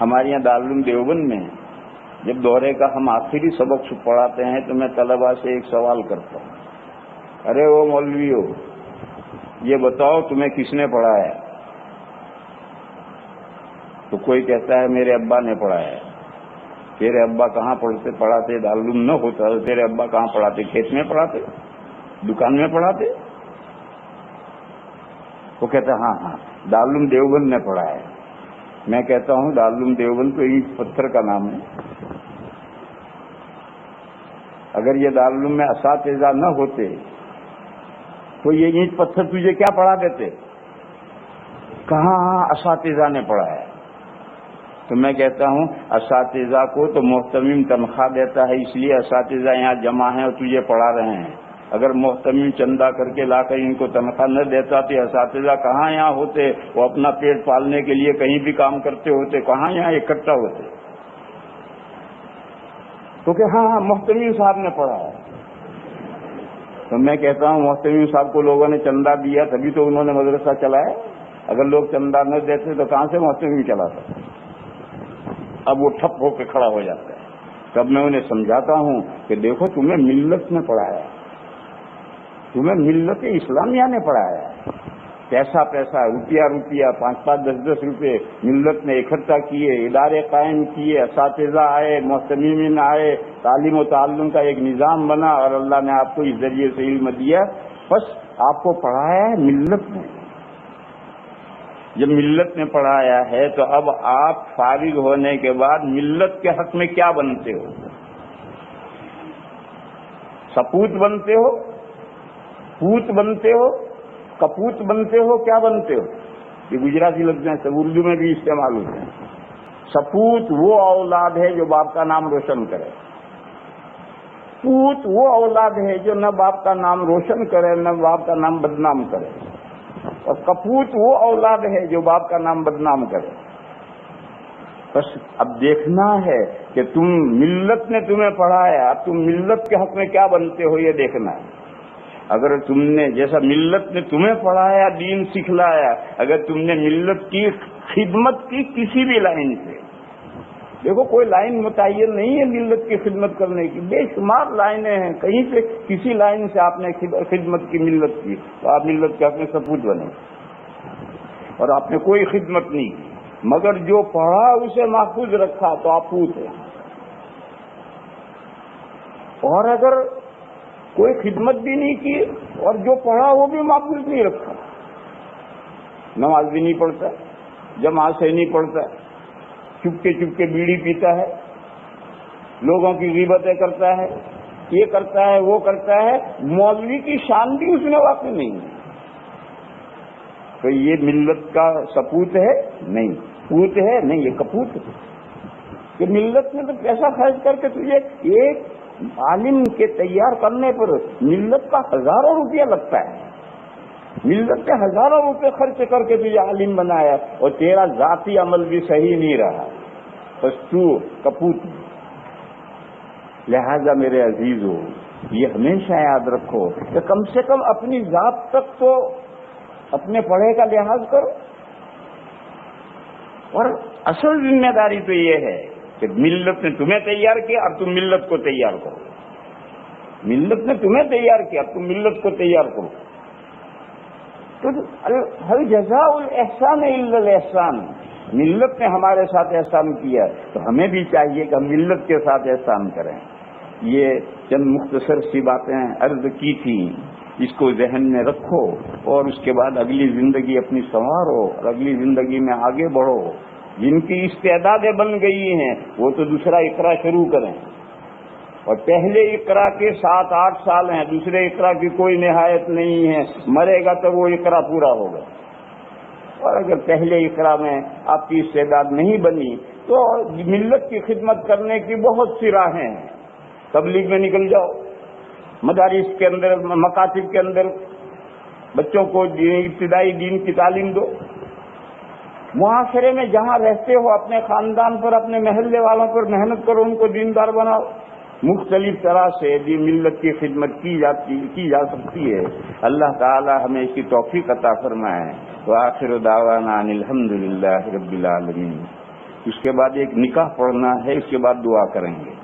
ہمارے یہاں دارالعلوم دیوبند میں جب دورے کا ہم آخری سبق پڑھاتے ہیں تو میں طلباء سے ایک سوال کرتا ہوں، ارے وہ مولوی ہو، یہ بتاؤ تمہیں کس نے پڑھایا؟ تو کوئی کہتا ہے میرے ابا نے پڑھایا۔ تیرے ابا کہاں پڑھاتے؟ دارالعلوم نہ ہوتا تو تیرے ابا کہاں پڑھاتے؟ کھیت میں پڑھاتے؟ دکان میں پڑھاتے؟ وہ کہتا ہے ہاں دارالعلوم دیوبند نے پڑھایا۔ میں کہتا ہوں دارالعلوم دیوبند تو اینٹ پتھر کا نام ہے۔ اگر یہ دارالعلوم میں اساتذہ نہ ہوتے تو یہ اینٹ پتھر تجھے کیا پڑھا دیتے؟ کہاں اساتذہ نے پڑھایا؟ تو میں کہتا ہوں اساتذہ کو تو محتمم تنخواہ دیتا ہے، اس لیے اساتذہ یہاں جمع ہیں اور تجھے پڑھا رہے ہیں۔ اگر محتمم چندہ کر کے لا کر ان کو تنخواہ نہ دیتا تو اساتذہ کہاں یہاں ہوتے؟ وہ اپنا پیٹ پالنے کے لیے کہیں بھی کام کرتے ہوتے، کہاں یہاں اکٹھا ہوتے؟ تو کہ ہاں محتمم صاحب نے پڑھایا۔ تو میں کہتا ہوں محتمم صاحب کو لوگوں نے چندہ دیا تبھی تو انہوں نے مدرسہ چلایا۔ اگر لوگ چندہ نہ دیتے تو کہاں سے محتمم چلاتا؟ اب وہ ٹھپ ہو کے کھڑا ہو جاتا ہے۔ تب میں انہیں سمجھاتا ہوں کہ دیکھو تمہیں ملت نے پڑھایا، تمہیں ملت اسلامیہ نے پڑھایا۔ پیسہ روپیہ 5-5 10 روپے ملت نے اکٹھا کیے، ادارے قائم کیے، اساتذہ آئے، محتممین آئے، تعلیم و تعلم کا ایک نظام بنا اور اللہ نے آپ کو اس ذریعے سے علم دیا۔ بس آپ کو پڑھایا ہے ملت نے۔ جب ملت نے پڑھایا ہے تو اب آپ فارغ ہونے کے بعد ملت کے حق میں کیا بنتے ہو؟ سپوت بنتے ہو، پوت بنتے ہو، کپوت بنتے ہو، کیا بنتے ہو؟ یہ گجراتی لفظ ہیں، سب اردو میں بھی استعمال ہوتے ہیں۔ سپوت وہ اولاد ہے جو باپ کا نام روشن کرے، پوت وہ اولاد ہے جو نہ باپ کا نام روشن کرے نہ باپ کا نام بدنام کرے، اور کپوت وہ اولاد ہے جو باپ کا نام بدنام کرے۔ بس اب دیکھنا ہے کہ تم ملت نے تمہیں پڑھایا، اب تم ملت کے حق میں کیا بنتے ہو یہ دیکھنا ہے۔ اگر تم نے جیسا ملت نے تمہیں پڑھایا، دین سکھلایا، اگر تم نے ملت کی خدمت کی کسی بھی لائن سے، دیکھو کوئی لائن متعین نہیں ہے ملت کی خدمت کرنے کی، بے شمار لائنیں ہیں، کہیں سے کسی لائن سے آپ نے خدمت کی ملت کی تو آپ ملت کے اپنے سپوت بنے، اور آپ نے کوئی خدمت نہیں کی، مگر جو پڑھا اسے محفوظ رکھا تو آپ پوت ہیں۔ اور اگر کوئی خدمت بھی نہیں کی اور جو پڑھا وہ بھی محفوظ نہیں رکھا، نماز بھی نہیں پڑھتا، جماعت سے نہیں پڑھتا، چپکے بیڑی پیتا ہے، لوگوں کی غیبتیں کرتا ہے، یہ کرتا ہے وہ کرتا ہے، مولوی کی شان بھی اس میں واقع نہیں ہے، تو یہ ملت کا سپوت ہے نہیں، پوت ہے نہیں، یہ کپوت ہے۔ کہ ملت نے تو پیسہ خرچ کر کے تجھے ایک عالم کے تیار کرنے پر ملت کا ہزاروں روپیہ لگتا ہے، ملت کے ہزاروں روپے خرچ کر کے تجھے عالم بنایا اور تیرا ذاتی عمل بھی صحیح نہیں رہا، بس تو کپوت۔ لہذا میرے عزیزو یہ ہمیشہ یاد رکھو کہ کم سے کم اپنی ذات تک تو اپنے پڑھے کا لحاظ کرو، اور اصل ذمہ داری تو یہ ہے کہ ملت نے تمہیں تیار کیا اب تم ملت کو تیار کرو، ملت نے تمہیں تیار کیا اب تم ملت کو تیار کرو۔ تو ہر جزاء الاحسان الا الاحسان، ملت نے ہمارے ساتھ احسان کیا تو ہمیں بھی چاہیے کہ ہم ملت کے ساتھ احسان کریں۔ یہ چند مختصر سی باتیں عرض کی تھی، اس کو ذہن میں رکھو اور اس کے بعد اگلی زندگی اپنی سنوارو اور اگلی زندگی میں آگے بڑھو۔ جن کی استعدادیں بن گئی ہیں وہ تو دوسرا اقرا شروع کریں، اور پہلے اقرا کے 7-8 سال ہیں، دوسرے اقرا کی کوئی نہایت نہیں ہے، مرے گا تو وہ اقرا پورا ہوگا۔ اور اگر پہلے اقرا میں آپ کی استعداد نہیں بنی تو ملت کی خدمت کرنے کی بہت سی راہیں ہیں، تبلیغ میں نکل جاؤ، مدارس کے اندر مکاتب کے اندر بچوں کو ابتدائی دین کی تعلیم دو، معاشرے میں جہاں رہتے ہو اپنے خاندان پر اپنے محلے والوں پر محنت کرو، ان کو دیندار بناؤ۔ مختلف طرح سے ملت کی خدمت کی جا سکتی ہے۔ اللہ تعالی ہمیں اس کی توفیق عطا فرمائے۔ وآخر دعوانا ان الحمد للہ رب العالمین۔ اس کے بعد ایک نکاح پڑھنا ہے، اس کے بعد دعا کریں گے.